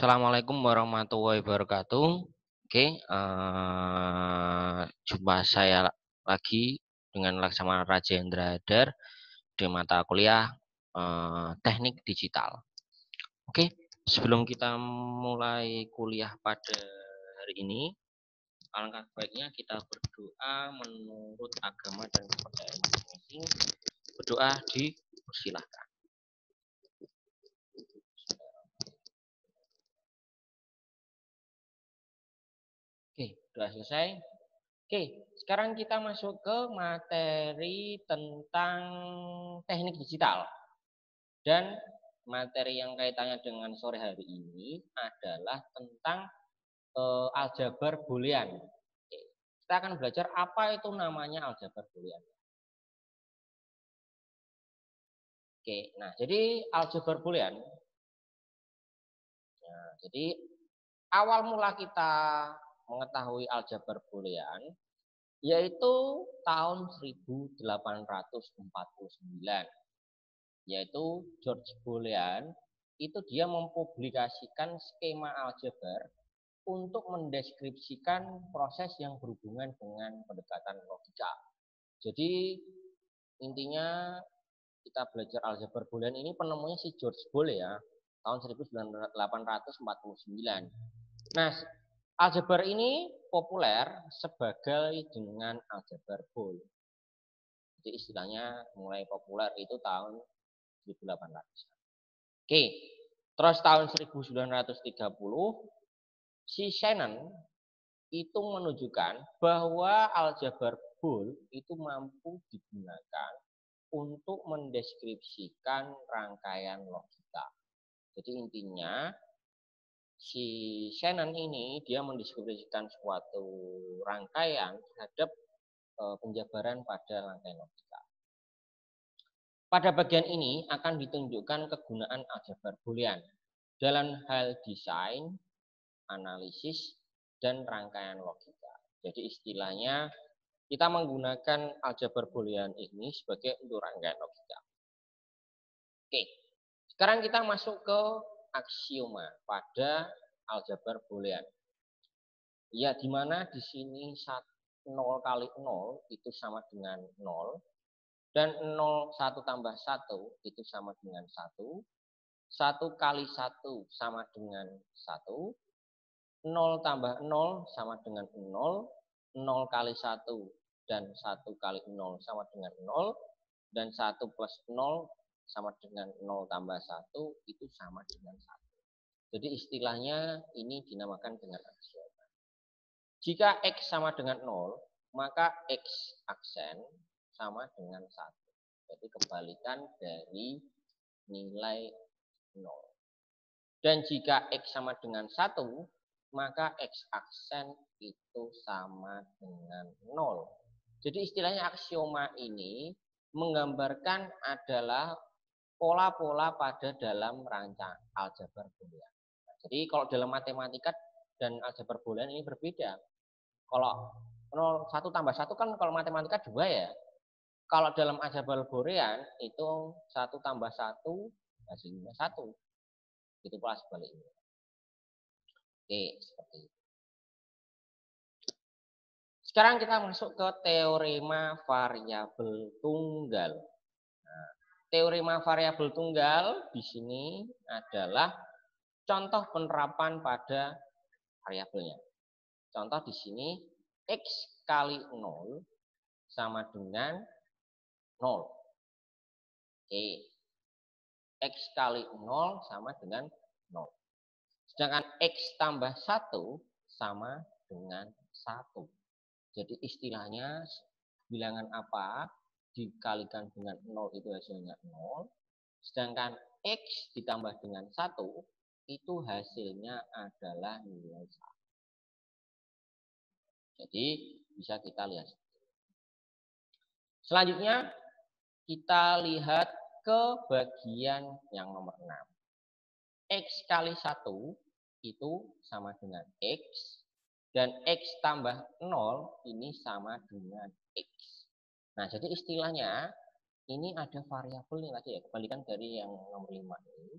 Assalamualaikum warahmatullahi wabarakatuh. Oke, jumpa saya lagi dengan Laksamana Rajendra Hadar di mata kuliah Teknik Digital. Oke, sebelum kita mulai kuliah pada hari ini, alangkah baiknya kita berdoa menurut agama dan kepercayaan masing-masing. Berdoa dipersilahkan. Oke, sudah selesai. Oke, sekarang kita masuk ke materi tentang teknik digital. Dan materi yang kaitannya dengan sore hari ini adalah tentang aljabar boolean. Oke, kita akan belajar apa itu namanya aljabar boolean. Oke, nah jadi aljabar boolean. Nah, jadi awal mula kita mengetahui aljabar boolean yaitu tahun 1849, yaitu George Boolean. Itu dia mempublikasikan skema aljabar untuk mendeskripsikan proses yang berhubungan dengan pendekatan logika. Jadi intinya kita belajar aljabar boolean ini penemunya si George Boole ya, tahun 1849. Nah, aljabar ini populer sebagai dengan aljabar Boole. Jadi istilahnya mulai populer itu tahun 1800. Oke, terus tahun 1930 si Shannon itu menunjukkan bahwa aljabar Boole itu mampu digunakan untuk mendeskripsikan rangkaian logika. Jadi intinya si Shannon ini dia mendeskripsikan suatu rangkaian terhadap penjabaran pada rangkaian logika. Pada bagian ini akan ditunjukkan kegunaan aljabar boolean dalam hal desain, analisis, dan rangkaian logika. Jadi istilahnya kita menggunakan aljabar boolean ini sebagai untuk rangkaian logika. Oke, sekarang kita masuk ke aksioma pada aljabar boolean. Ya, di mana di sini 0 kali 0 itu sama dengan 0. Dan 0, 1 tambah 1 itu sama dengan 1. 1 kali 1 sama dengan 1. 0 tambah 0 sama dengan 0. 0 kali 1 dan 1 kali 0 sama dengan 0. Dan 1 plus 0 sama dengan 0 tambah 1 itu sama dengan 1. Jadi istilahnya ini dinamakan dengan aksioma. Jika X sama dengan 0, maka X aksen sama dengan 1. Jadi kebalikan dari nilai 0. Dan jika X sama dengan 1, maka X aksen itu sama dengan 0. Jadi istilahnya aksioma ini menggambarkan adalah pola-pola pada dalam rancang aljabar boolean. Jadi kalau dalam matematika dan aljabar boolean ini berbeda. Kalau 0, 1 tambah 1 kan kalau matematika 2 ya. Kalau dalam aljabar boolean itu 1 tambah 1 hasilnya 1. Itu pula sebaliknya. Oke, seperti itu. Sekarang kita masuk ke teorema variabel tunggal. Nah, teorema variabel tunggal di sini adalah contoh penerapan pada variabelnya. Contoh di sini X kali 0 sama dengan 0. Oke. X kali 0 sama dengan 0. Sedangkan X tambah 1 sama dengan 1. Jadi istilahnya bilangan apa dikalikan dengan 0 itu hasilnya 0. Sedangkan X ditambah dengan 1 itu hasilnya adalah nilai 1. Jadi bisa kita lihat. Selanjutnya kita lihat ke bagian yang nomor 6. X kali 1 itu sama dengan X. Dan X tambah 0 ini sama dengan X. Nah, jadi istilahnya ini ada variabel yang tadi ya, kebalikan dari yang nomor 5 ini.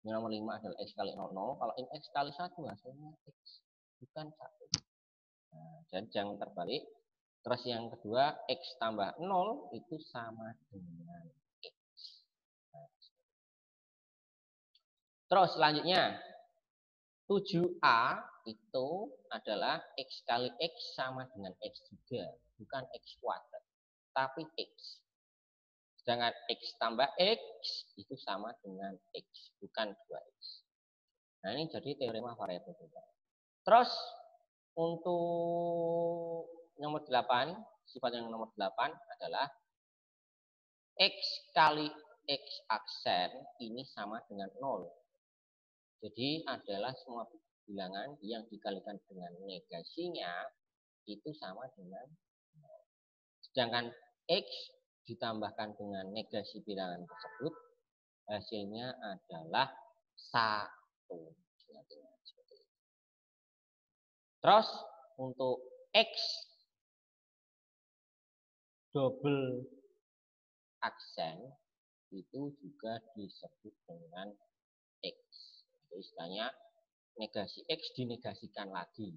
Nomor 5 adalah X kali 00. Kalau ini X kali 1 hasilnya X. Bukan 1. Nah, jadi jangan terbalik. Terus yang kedua, X tambah 0 itu sama dengan X. Nah, terus selanjutnya, 7A itu adalah X kali X sama dengan X juga. Bukan X kuadrat, tapi X. Sedangkan X tambah X itu sama dengan X, bukan 2X. Nah, ini jadi teorema variabel tunggal. Terus, untuk nomor 8, sifat yang nomor 8 adalah X kali X aksen ini sama dengan 0. Jadi adalah semua bilangan yang dikalikan dengan negasinya itu sama dengan 0. Sedangkan X ditambahkan dengan negasi bilangan tersebut, hasilnya adalah 1. Terus untuk X double aksen itu juga disebut dengan X. Jadi istilahnya negasi X dinegasikan lagi.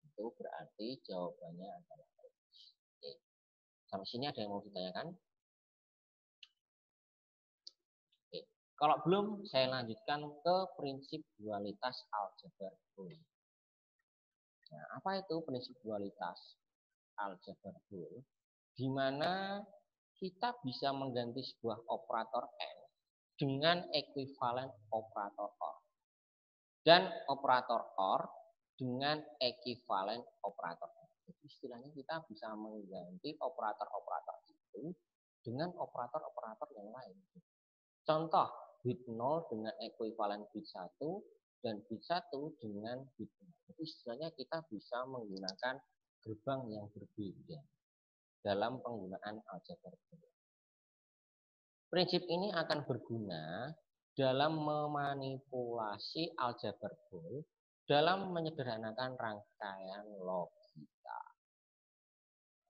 Itu berarti jawabannya adalah X. Oke. Sampai sini ada yang mau ditanyakan? Oke. Kalau belum, saya lanjutkan ke prinsip dualitas aljabar Boole. Nah, apa itu prinsip dualitas aljabar Boole? Di mana kita bisa mengganti sebuah operator N dengan ekuivalen operator OR. Dan operator OR dengan ekuivalen operator N. Jadi istilahnya kita bisa mengganti operator-operator itu dengan operator-operator yang lain. Contoh, bit 0 dengan ekuivalen bit 1 dan bit 1 dengan bit 0. Jadi istilahnya kita bisa menggunakan gerbang yang berbeda dalam penggunaan aljabar Boole. Prinsip ini akan berguna dalam memanipulasi aljabar Boole dalam menyederhanakan rangkaian logika.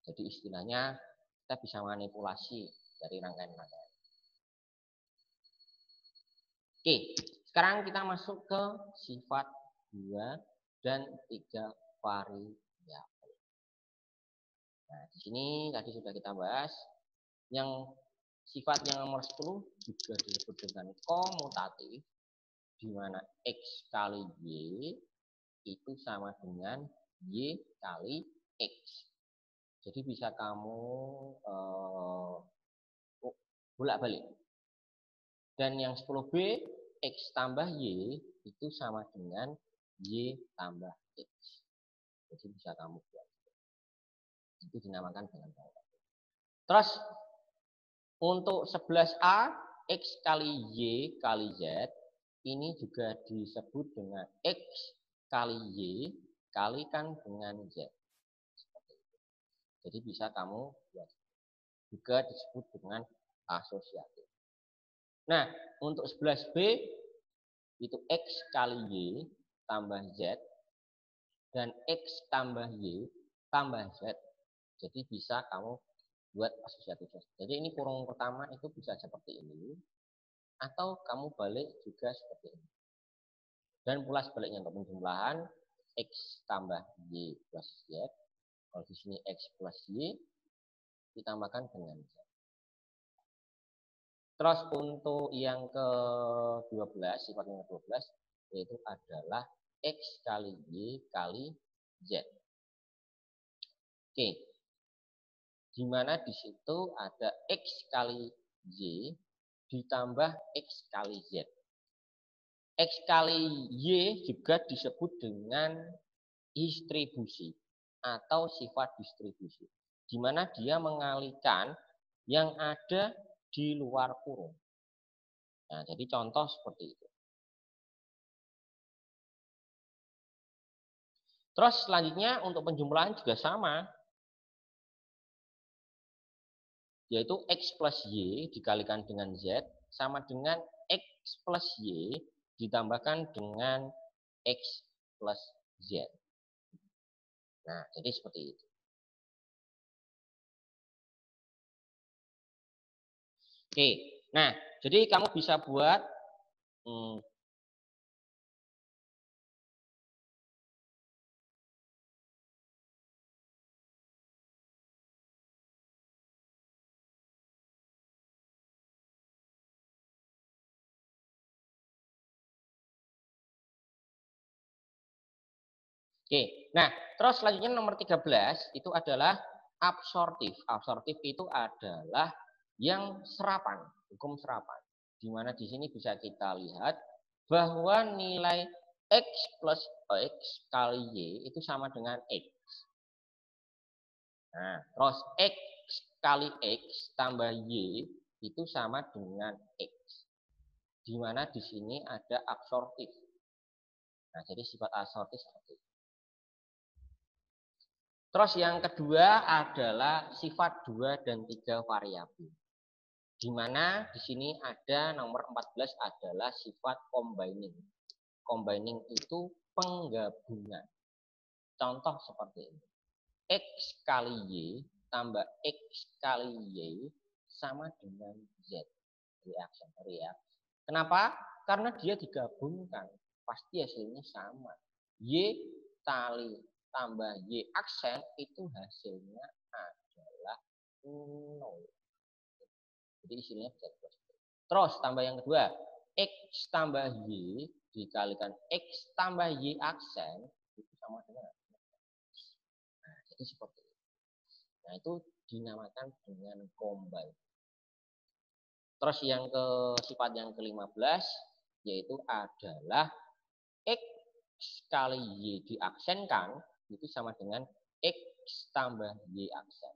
Jadi istilahnya kita bisa manipulasi dari rangkaian-rangkaian. Oke, sekarang kita masuk ke sifat 2 dan 3 variabel. Nah, di sini tadi sudah kita bahas. Yang sifat yang nomor 10 juga disebut dengan komutatif, di mana X kali Y itu sama dengan Y kali X. Jadi bisa kamu bolak-balik. Dan yang 10B, X tambah Y itu sama dengan Y tambah X. Jadi bisa kamu buat. Itu dinamakan dengan komutatif. Terus untuk 11A, X kali Y kali Z, ini juga disebut dengan X kali Y kalikan dengan Z. Jadi bisa kamu buat. Juga disebut dengan asosiatif. Nah, untuk 11B, itu X kali Y tambah Z, dan X tambah Y tambah Z. Jadi bisa kamu buat asosiatif. Jadi ini kurung pertama itu bisa seperti ini, atau kamu balik juga seperti ini. Dan pula sebaliknya untuk penjumlahan X tambah Y plus Z. Kalau di sini X plus Y ditambahkan dengan Z. Terus untuk yang ke-12, sifat yang ke-12 yaitu adalah X kali Y kali Z. Oke. Di mana di situ ada X kali Y ditambah X kali Z. X kali Y juga disebut dengan distribusi atau sifat distribusi, di mana dia mengalihkan yang ada di luar kurung. Nah, jadi contoh seperti itu. Terus selanjutnya untuk penjumlahan juga sama, yaitu X plus Y dikalikan dengan Z sama dengan X plus Y ditambahkan dengan X plus Z. Nah, jadi seperti itu. Oke, nah, jadi kamu bisa buat Oke. Nah, terus selanjutnya nomor 13 itu adalah absorptif. Absorptif itu adalah yang serapan, hukum serapan. Di mana di sini bisa kita lihat bahwa nilai X plus X kali Y itu sama dengan X. Nah, terus X kali X tambah Y itu sama dengan X. Di mana di sini ada absorptif. Nah, jadi sifat absorptif seperti itu. Terus yang kedua adalah sifat 2 dan 3 variabel. Di mana di sini ada nomor 14 adalah sifat combining. Combining itu penggabungan. Contoh seperti ini. X kali Y tambah X kali Y sama dengan Z. Reaksi. Kenapa? Karena dia digabungkan. Pasti hasilnya sama. Y kali tambah Y aksen itu hasilnya adalah 0. Jadi hasilnya bisa dibuat. Terus tambah yang kedua. X tambah Y dikalikan X tambah Y aksen itu sama dengan. Nah, jadi seperti itu. Nah, itu dinamakan dengan combine. Terus yang ke sifat yang ke-15 yaitu adalah X kali Y diaksenkan itu sama dengan X tambah Y aksen.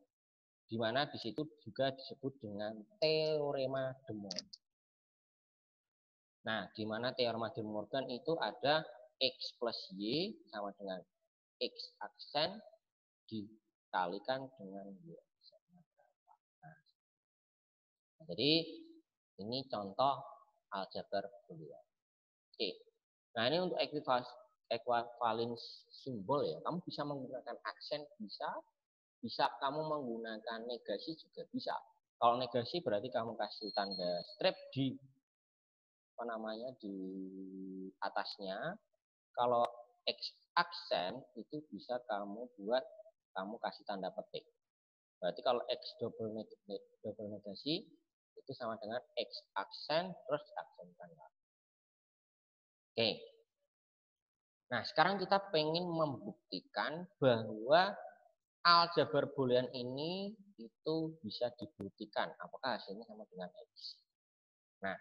Di mana di situ juga disebut dengan teorema de Morgan. Nah, di mana teorema de Morgan itu ada X plus Y sama dengan X aksen dikalikan dengan Y aksen. Nah, jadi ini contoh aljabar boolean. Oke. Nah, ini untuk equivalence simbol ya. Kamu bisa menggunakan aksen, bisa kamu menggunakan negasi juga bisa. Kalau negasi berarti kamu kasih tanda strip di atasnya. Kalau X aksen itu bisa kamu kasih tanda petik. Berarti kalau X double negasi itu sama dengan X aksen terus aksen tanda. Oke. Nah, sekarang kita pengen membuktikan bahwa aljabar boolean ini itu bisa dibuktikan apakah hasilnya sama dengan X. Nah,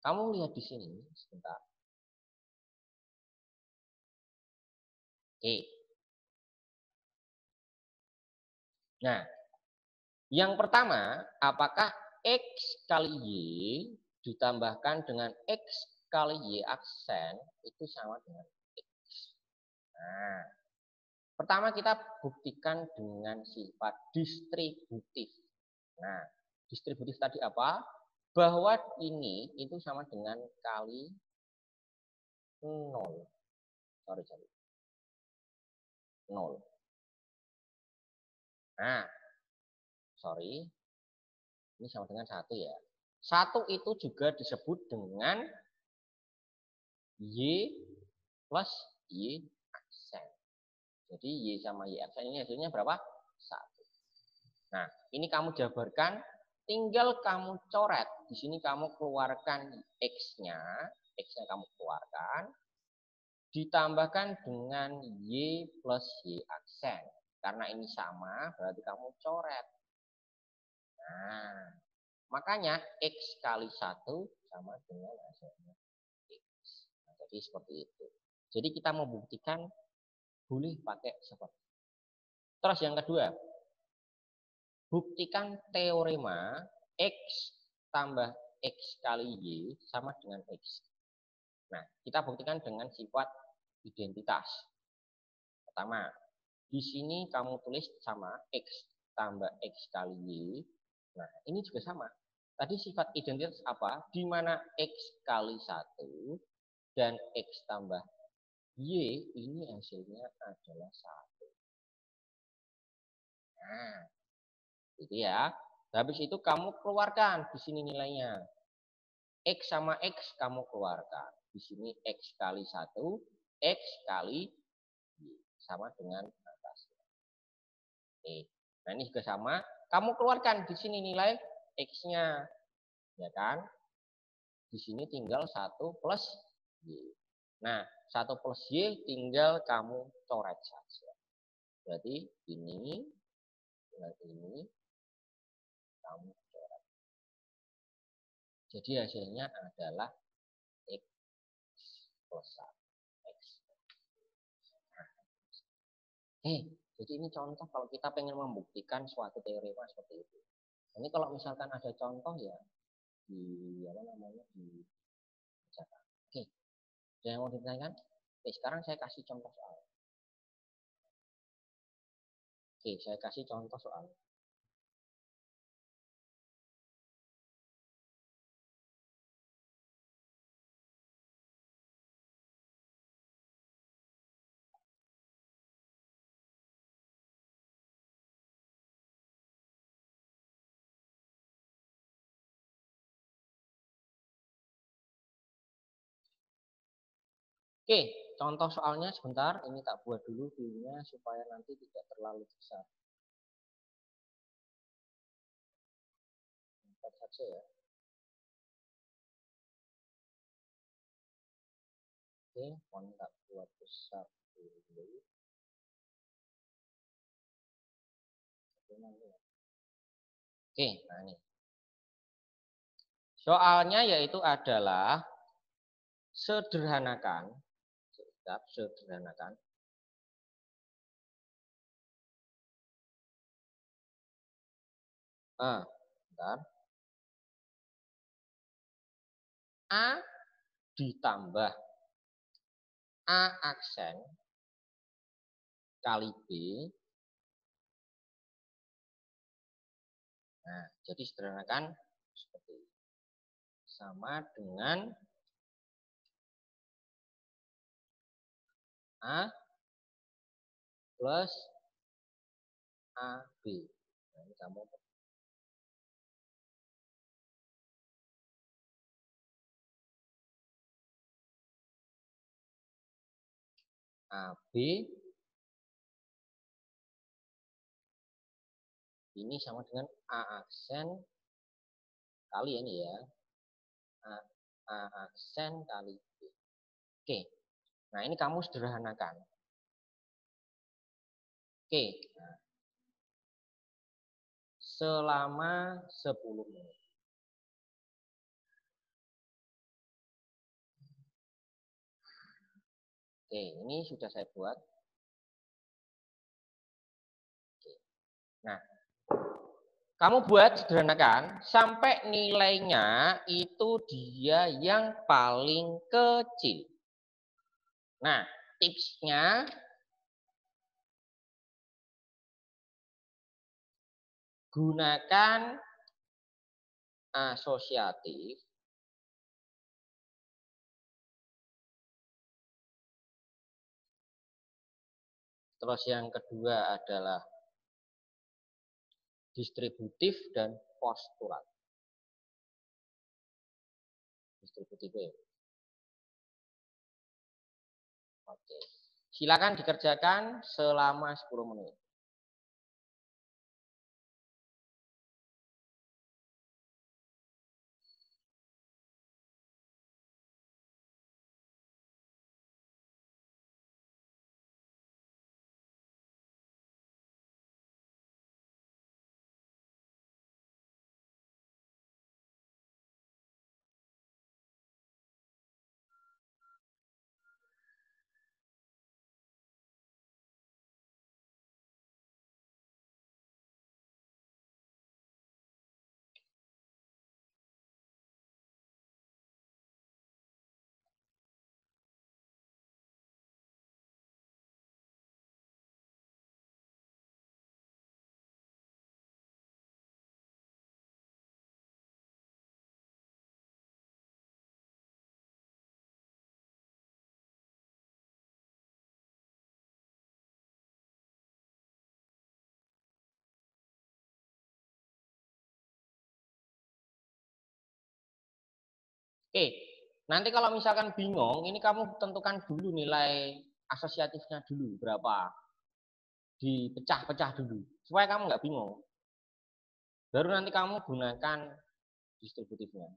kamu lihat di sini sebentar. Oke. Nah, yang pertama, apakah X kali Y ditambahkan dengan X kali Y aksen itu sama dengan X. Nah, pertama kita buktikan dengan sifat distributif. Nah, distributif tadi apa? Bahwa ini itu sama dengan kali 0. Sorry. 0. Nah, sorry. Ini sama dengan 1 ya. 1 itu juga disebut dengan Y plus Y aksen. Jadi Y sama Y aksen ini hasilnya berapa? 1. Nah, ini kamu jabarkan, tinggal kamu coret. Di sini kamu keluarkan X-nya kamu keluarkan, ditambahkan dengan Y plus Y aksen. Karena ini sama, berarti kamu coret. Nah, makanya X kali 1 sama dengan hasilnya X. Nah, jadi seperti itu. Jadi kita membuktikan boleh pakai seperti itu. Terus yang kedua, buktikan teorema X tambah X kali Y sama dengan X. Nah, kita buktikan dengan sifat identitas. Pertama, di sini kamu tulis sama X tambah X kali Y. Nah, ini juga sama. Tadi sifat identitas apa? Di mana X kali 1 dan X tambah Y ini hasilnya adalah 1. Nah, itu ya. Habis itu kamu keluarkan di sini nilainya. X sama X kamu keluarkan. Di sini X kali 1, X kali Y. Sama dengan atasnya. Oke. Nah, ini juga sama. Kamu keluarkan di sini nilai X-nya. Ya kan? Di sini tinggal 1 plus Y. Nah, 1 plus Y tinggal kamu coret saja. Berarti ini dengan ini kamu coret. Jadi hasilnya adalah X plus 1. X. Jadi ini contoh kalau kita pengen membuktikan suatu teorema seperti itu. Ini kalau misalkan ada contoh ya di apa namanya di catat. Oke, ada yang mau ditanyakan? Oke, sekarang saya kasih contoh soal. Oke, saya kasih contoh soal. Oke, contoh soalnya sebentar. Ini tak buat dulu filenya supaya nanti tidak terlalu besar. Lihat saja ya. Oke, mau tak buat besar dulu. Oke, nah ini. Soalnya yaitu adalah sederhanakan. Sederhanakan. Bentar. A ditambah A aksen kali B. Nah, jadi sederhanakan seperti ini. Sama dengan A plus AB. Nah, ini kamu AB ini sama dengan A aksen kali ini ya. A aksen kali B. Oke. Nah, ini kamu sederhanakan. Oke. Nah, selama 10 menit. Oke, ini sudah saya buat. Oke. Nah, kamu buat sederhanakan sampai nilainya itu dia yang paling kecil. Nah, tipsnya gunakan asosiatif. Terus yang kedua adalah distributif dan postulat. Distributif ya. Oke. Silakan dikerjakan selama 10 menit. Oke, nanti kalau misalkan bingung, ini kamu tentukan dulu nilai asosiatifnya dulu berapa. Dipecah-pecah dulu, supaya kamu nggak bingung. Baru nanti kamu gunakan distributifnya.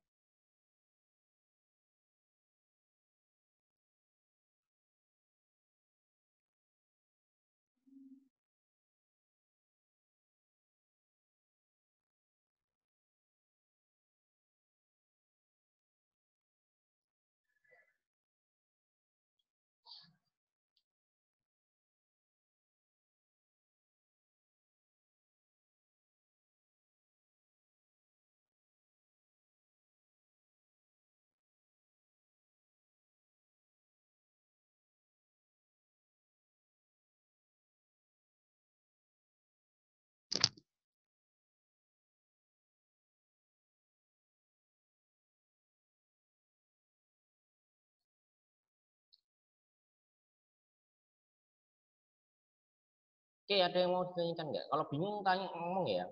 Oke, ada yang mau ditanyakan nggak? Kalau bingung tanya ngomong ya.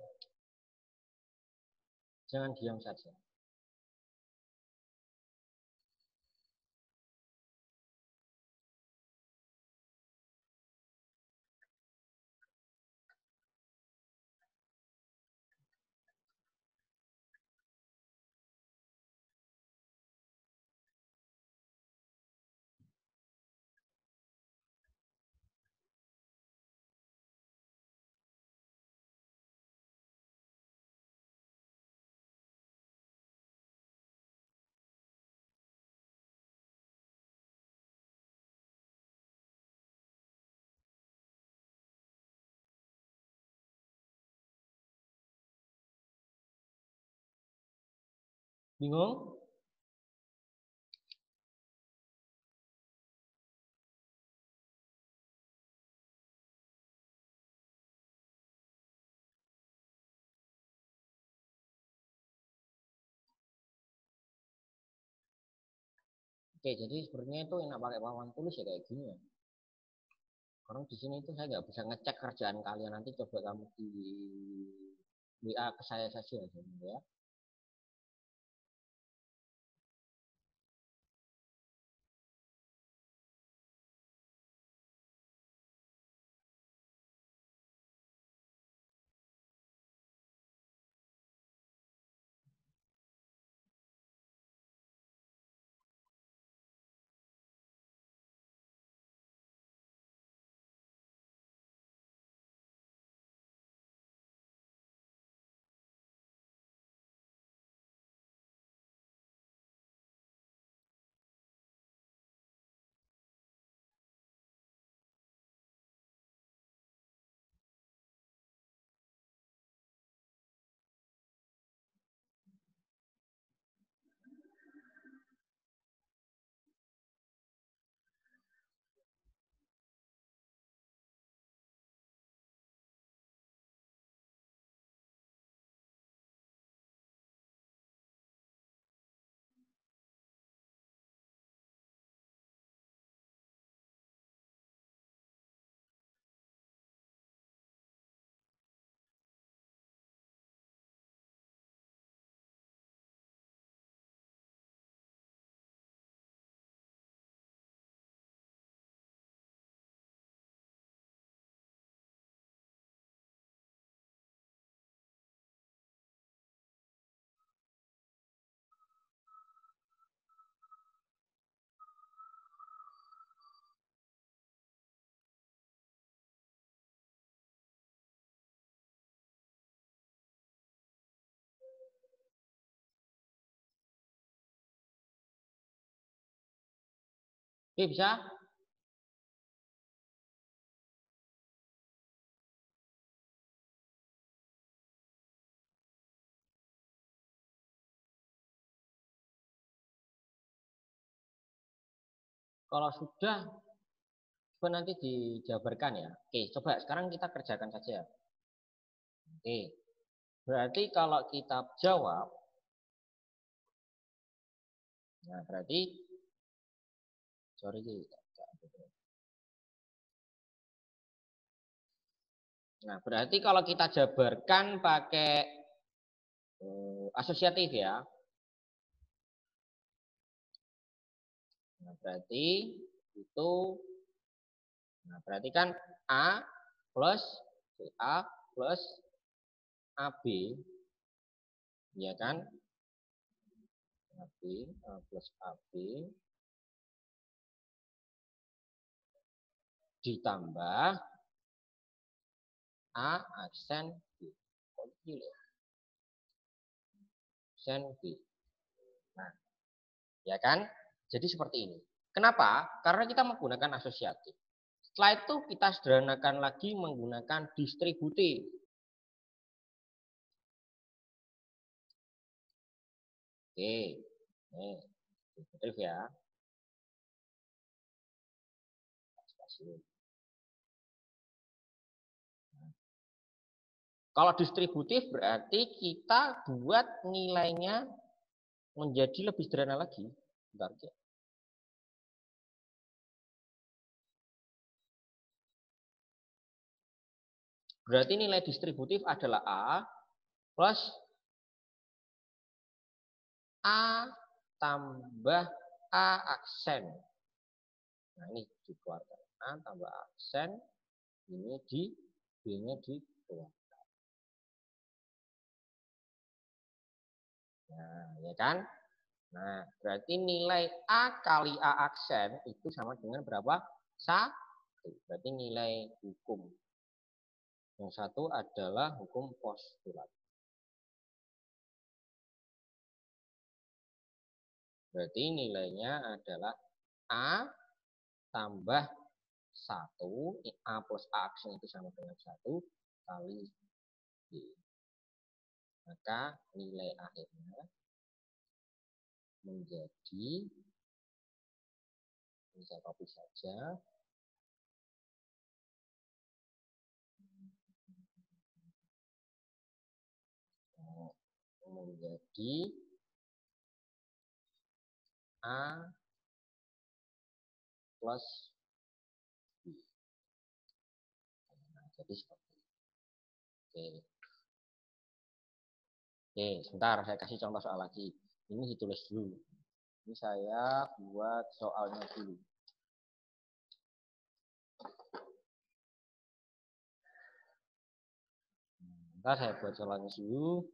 Jangan diam saja. Bingung? Oke, jadi sebenarnya itu enak pakai papan tulis ya kayak gini ya. Karena di sini itu saya nggak bisa ngecek kerjaan kalian, nanti coba kamu di WA ke saya saja ya. Oke, bisa? Kalau sudah, coba nanti dijabarkan ya. Oke, coba sekarang kita kerjakan saja. Oke, berarti kalau kita jawab, nah berarti, sorry, nah berarti kalau kita jabarkan pakai asosiatif ya, nah berarti itu, nah berarti kan A plus A plus AB, ya kan? AB, A plus AB ditambah A aksen B. Aksen B. Nah, ya kan? Jadi seperti ini. Kenapa? Karena kita menggunakan asosiatif. Setelah itu kita sederhanakan lagi menggunakan distributif. Oke, nih, distributif ya. Kalau distributif berarti kita buat nilainya menjadi lebih sederhana lagi. Bentar, ya. Berarti nilai distributif adalah A plus A tambah A aksen. Nah, ini dikeluarkan. A tambah aksen, ini di B-nya dikeluarkan. Nah, ya kan? Nah, berarti nilai A kali A aksen itu sama dengan berapa? 1. Berarti nilai hukum. Yang satu adalah hukum postulat. Berarti nilainya adalah A tambah 1. A plus A aksen itu sama dengan 1 kali B. Maka nilai akhirnya menjadi, ini saya copy saja, menjadi A plus B. Nah, jadi seperti itu. Oke, sebentar saya kasih contoh soal lagi. Ini ditulis dulu. Ini saya buat soalnya dulu. Bentar saya buat soalnya dulu.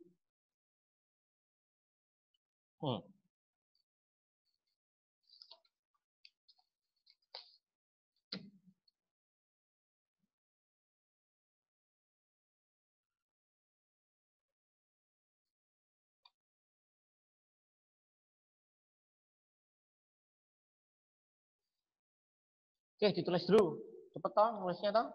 Oke, ditulis dulu. Cepet toh, nulisnya toh.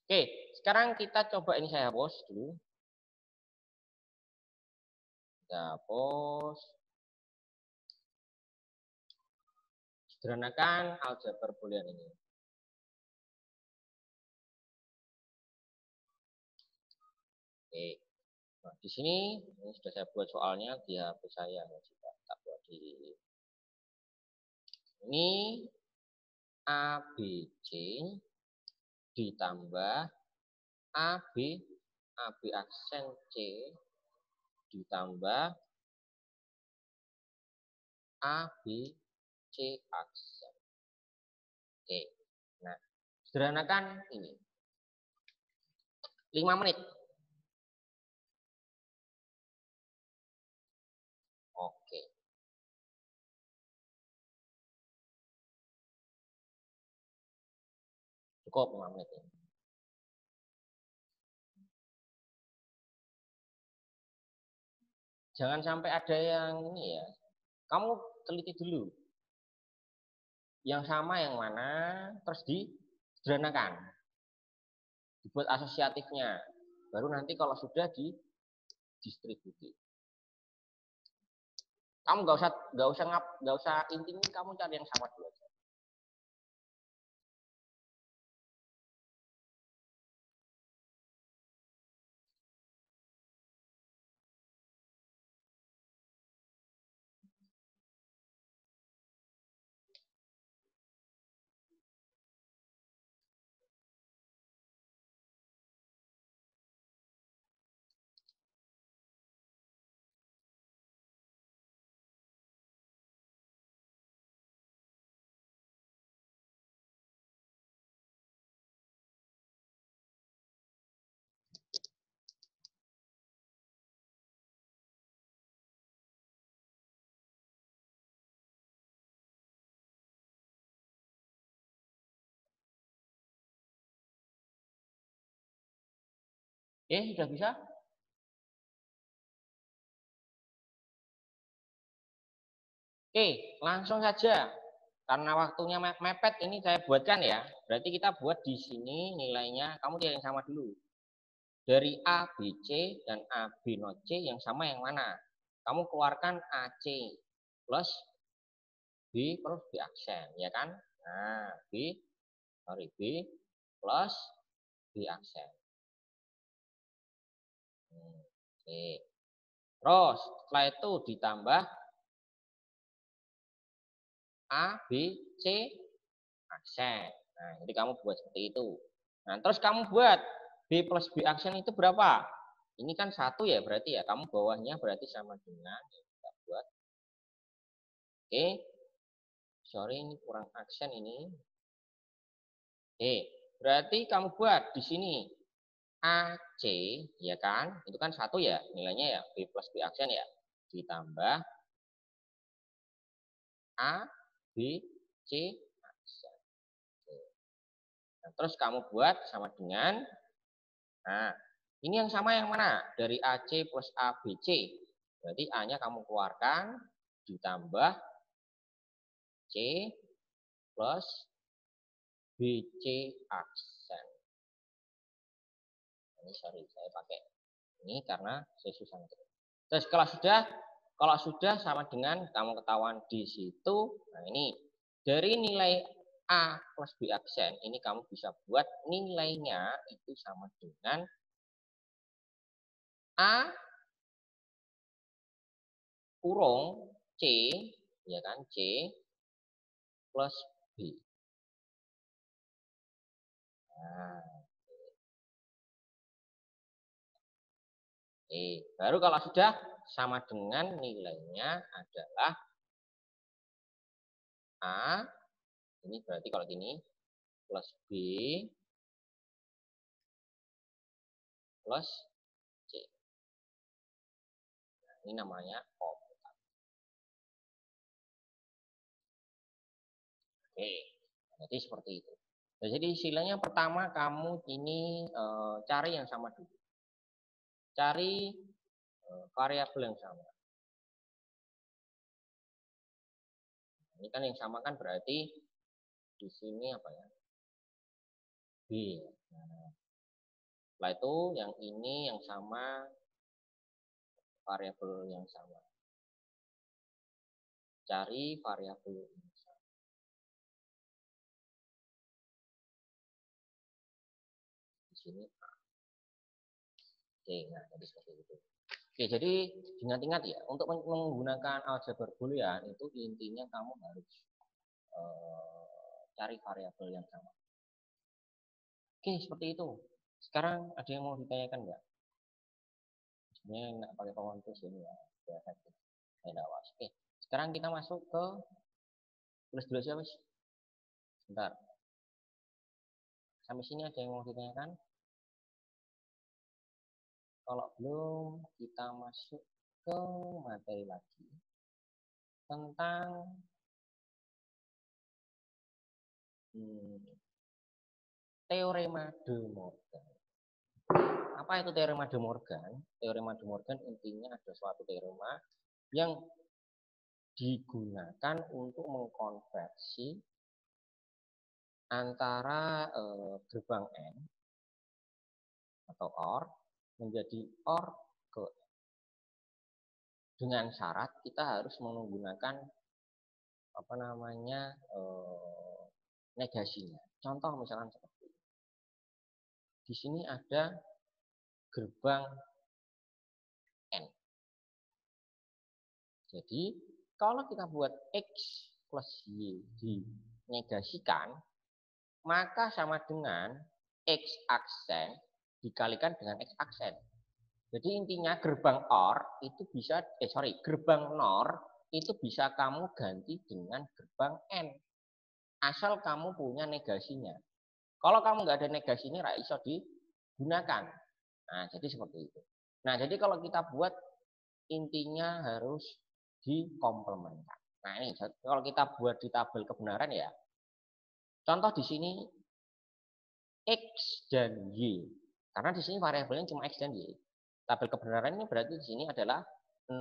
Oke, sekarang kita coba, ini saya hapus dulu. Kita hapus. Sederhanakan aljabar boolean ini. Oke. Nah, di sini ini sudah saya buat soalnya di HP saya, juga tak buat di ini. ABC ditambah AB aksen C ditambah ABC aksen. Oke. Nah, sederhanakan ini. 5 menit. Oke. Cukup 5 menit ini. Jangan sampai ada yang ini ya. Kamu teliti dulu. Yang sama yang mana, terus disederhanakan. Dibuat asosiatifnya. Baru nanti kalau sudah didistribusi. Kamu nggak usah intinya, kamu cari yang sama dulu aja. Sudah bisa? Oke, langsung saja. Karena waktunya mepet, ini saya buatkan ya. Berarti kita buat di sini nilainya, kamu cari yang sama dulu. Dari A, B, C, dan A, B, not C, yang sama yang mana? Kamu keluarkan AC plus B plus B aksen, ya kan? Nah, B plus B aksen. Oke. Terus setelah itu ditambah A, B, C aksen. Nah, jadi kamu buat seperti itu. Nah, terus kamu buat B plus B aksen itu berapa? Ini kan 1 ya berarti ya. Kamu bawahnya berarti sama dengan kita buat. Oke. Sorry ini kurang aksen ini. Oke, berarti kamu buat di sini AC ya kan? Itu kan 1 ya nilainya ya. B plus B aksen ya. Ditambah A, B, C aksen. Nah, terus kamu buat sama dengan, nah ini yang sama yang mana? Dari AC plus ABC. Berarti A-nya kamu keluarkan ditambah C plus BC aksen. Ini sorry saya pakai ini karena saya susah ngetik. Terus kalau sudah sama dengan kamu ketahuan di situ. Nah ini dari nilai A plus B aksen ini kamu bisa buat nilainya itu sama dengan A kurung C ya kan, C plus B. Nah, baru kalau sudah sama dengan nilainya adalah A, ini berarti kalau gini plus B plus C. Nah, ini namanya komputer. Oke, jadi seperti itu. Nah, jadi istilahnya pertama kamu ini cari yang sama dulu. Cari variabel yang sama. Ini kan yang sama kan berarti di sini apa ya? B. Nah, setelah itu yang ini yang sama, variabel yang sama. Cari variabel yang sama. Di sini A. Oke, nah jadi seperti itu. Oke, jadi ingat-ingat ya, untuk menggunakan aljabar boolean itu intinya kamu harus cari variabel yang sama. Oke, seperti itu. Sekarang ada yang mau ditanyakan nggak? Sebenarnya nggak pakai PowerPoint ini ya, saya awas. Oke, sekarang kita masuk ke tulis dulu siapa sih? Bentar. Sampai sini ada yang mau ditanyakan? Kalau belum, kita masuk ke materi lagi tentang teorema De Morgan. Apa itu teorema De Morgan? Teorema De Morgan intinya ada suatu teorema yang digunakan untuk mengkonversi antara gerbang N atau OR menjadi OR ke N. Dengan syarat kita harus menggunakan apa namanya negasinya. Contoh misalkan seperti ini. Di sini ada gerbang N. Jadi kalau kita buat X plus Y dinegasikan, maka sama dengan X aksen dikalikan dengan X aksen. Jadi intinya gerbang OR itu bisa, gerbang NOR itu bisa kamu ganti dengan gerbang N. Asal kamu punya negasinya. Kalau kamu nggak ada negasinya, nggak bisa digunakan. Nah, jadi seperti itu. Nah, jadi kalau kita buat intinya harus dikomplementkan. Nah, ini kalau kita buat di tabel kebenaran ya. Contoh di sini X dan Y. Karena di sini variabelnya cuma X dan Y. Tabel kebenaran ini berarti di sini adalah 0.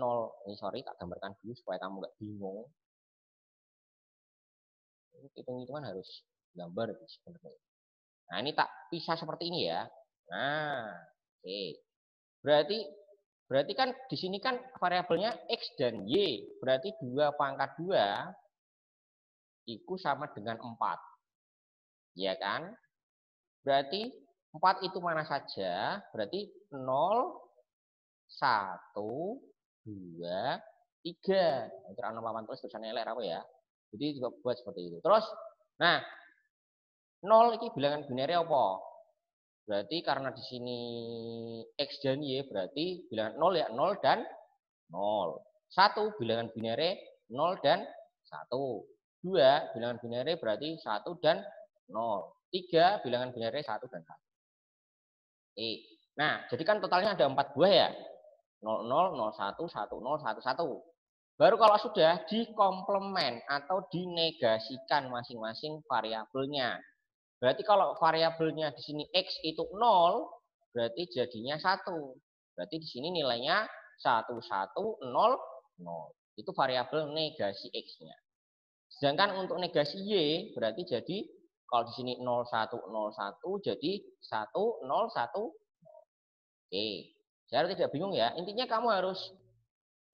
Ini sorry, tak gambarkan dulu supaya kamu nggak bingung. Hitung-hitungan harus gambar sebenarnya. Nah, ini tak pisah seperti ini ya. Nah, oke. Berarti kan di sini kan variabelnya X dan Y. Berarti 2 pangkat 2 itu sama dengan 4. Ya kan? Berarti 4 itu mana saja? Berarti 0, 1, 2, 3. Antara 0 tulis tulisannya LR apa ya? Jadi juga buat seperti itu. Terus, nah 0 ini bilangan binary apa? Berarti karena di sini X dan Y berarti bilangan 0 ya 0 dan 0. 1 bilangan binary 0 dan 1. 2 bilangan binary berarti 1 dan 0. 3 bilangan binary 1 dan 1. Nah, jadi kan totalnya ada 4 buah ya. 00, 01, 10, 11. Baru kalau sudah dikomplement atau dinegasikan masing-masing variabelnya. Berarti kalau variabelnya di sini X itu 0, berarti jadinya 1. Berarti di sini nilainya 1, 1, 0, 0. Itu variabel negasi X-nya. Sedangkan untuk negasi Y, berarti jadi kalau di sini 0, 1, 0, 1, jadi 1, 0, 1. Oke, saya tidak bingung ya. Intinya kamu harus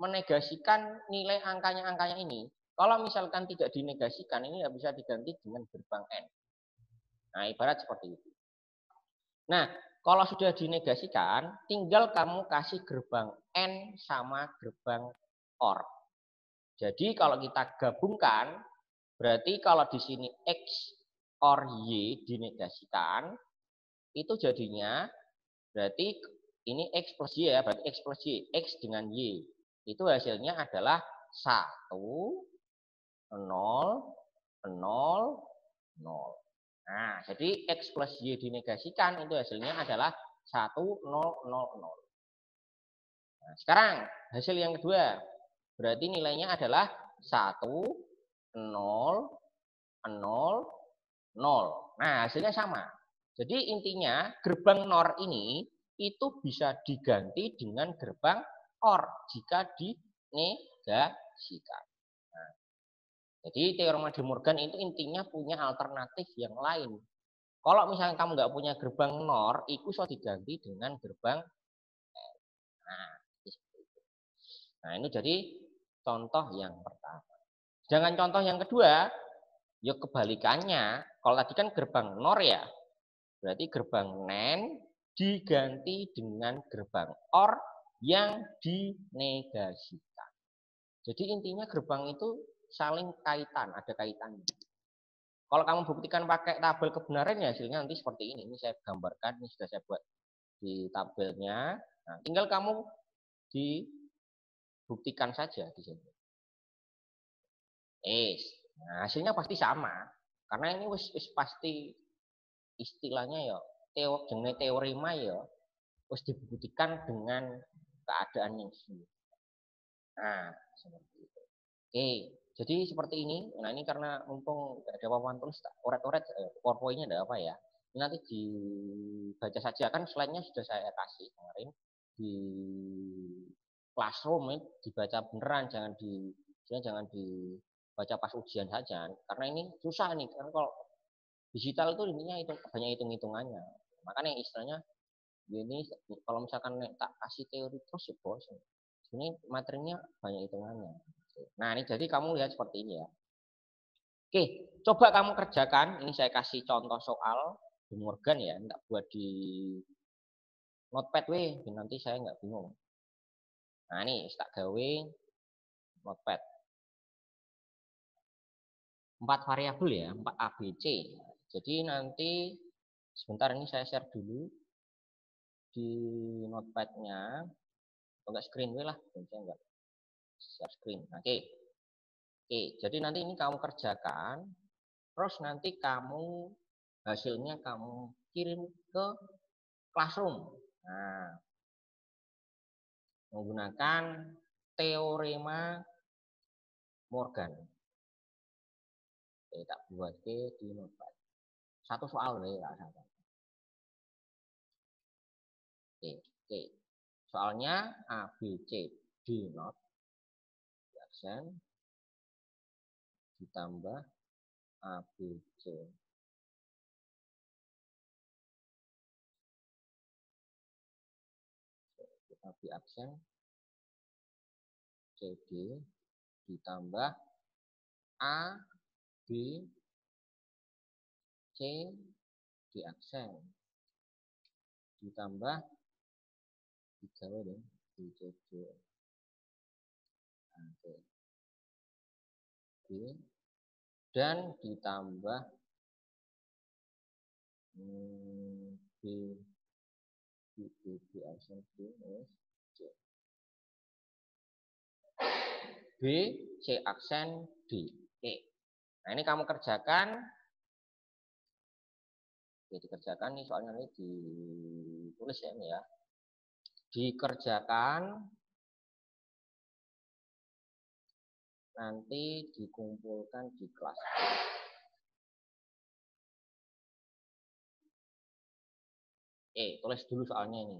menegasikan nilai angkanya ini. Kalau misalkan tidak dinegasikan, ini tidak bisa diganti dengan gerbang N. Nah, ibarat seperti itu. Nah, kalau sudah dinegasikan, tinggal kamu kasih gerbang N sama gerbang OR. Jadi kalau kita gabungkan, berarti kalau di sini X OR Y dinegasikan, itu jadinya berarti ini X plus Y ya, berarti X plus Y, X dengan Y. Itu hasilnya adalah 1, 0, 0, 0. Nah, jadi X plus Y dinegasikan itu hasilnya adalah 1, 0, 0, 0. Nah, sekarang hasil yang kedua. Berarti nilainya adalah 1, 0, 0, 0. Nah, hasilnya sama. Jadi intinya gerbang NOR ini itu bisa diganti dengan gerbang OR jika dinegasikan. Nah, jadi teorema De Morgan itu intinya punya alternatif yang lain. Kalau misalnya kamu nggak punya gerbang NOR, itu bisa diganti dengan gerbang N. Nah, ini jadi contoh yang pertama. Jangan contoh yang kedua, ya kebalikannya. Kalau tadi kan gerbang NOR ya, berarti gerbang NAND diganti dengan gerbang OR yang dinegasikan. Jadi intinya gerbang itu saling kaitan, ada kaitannya. Kalau kamu buktikan pakai tabel kebenaran ya hasilnya nanti seperti ini. Ini saya gambarkan, ini sudah saya buat di tabelnya. Nah, tinggal kamu dibuktikan saja di sini. Nah, hasilnya pasti sama. Karena ini wis pasti istilahnya ya jenis teorema ya wis dibuktikan dengan keadaan yang semua. Nah, seperti itu. Oke, jadi seperti ini. Nah, ini karena mumpung tidak ada papan tulis, oret-oret PowerPoint-nya ada apa ya. Ini nanti dibaca saja, kan slide-nya sudah saya kasih kemarin di classroom, ini dibaca beneran, jangan dibaca pas ujian saja. Karena ini susah nih, karena kalau digital itu intinya itu banyak hitung-hitungannya. Makanya istilahnya ini kalau misalkan tak kasih teori terus ya bosan. Ini materinya banyak hitungannya. Nah, ini jadi kamu lihat seperti ini ya. Oke, coba kamu kerjakan. Ini saya kasih contoh soal De Morgan ya, enggak buat di notepad weh, nanti saya nggak bingung. Nah, ini tak gawe notepad. 4 variabel ya, 4 ABC. Jadi nanti sebentar ini saya share dulu di notepad-nya. Enggak screen lah, saya enggak share screen. Oke. Oke, jadi nanti ini kamu kerjakan, terus nanti kamu hasilnya kamu kirim ke classroom. Nah, menggunakan teorema Morgan. Oke, tak buat di notepad. Satu soal ya. Oke. Soalnya A, B, C, D not absen ditambah A, B, C. A, B absen C, D ditambah A, B, C, D absen ditambah 3 deh, B, C, D. Oke. B, dan ditambah B aksen B C. B C aksen D. Oke. Nah, ini kamu kerjakan. Oke, dikerjakan nih soalnya ini ditulis ya ini ya. Dikerjakan nanti dikumpulkan di kelas. Tulis dulu soalnya ini.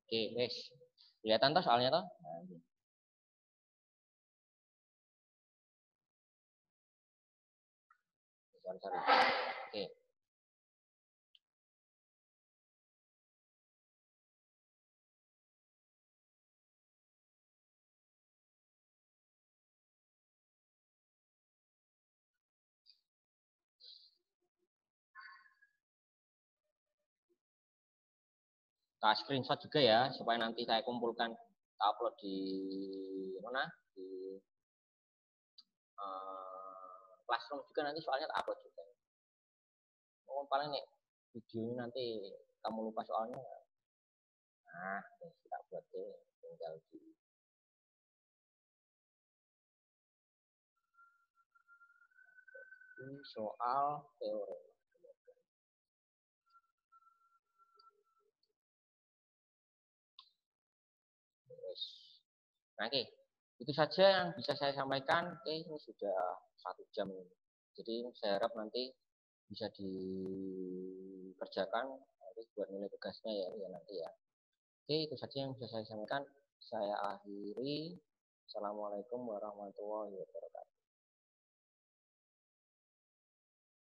Oke, wes. Kelihatan toh soalnya toh? Nah, ini. Sorry. Oke. Kita screenshot juga ya supaya nanti saya kumpulkan, kita upload di mana? Di Classroom juga nanti soalnya tak upload juga. Oh, paling nih video ini nanti kamu lupa soalnya. Nah, kita buat deh, tinggal di soal teori. Nah, oke. Itu saja yang bisa saya sampaikan. Oke, ini sudah 1 jam. Jadi saya harap nanti bisa dikerjakan buat nilai tugasnya ya nanti ya. Oke, itu saja yang bisa saya sampaikan. Saya akhiri. Assalamualaikum warahmatullahi wabarakatuh.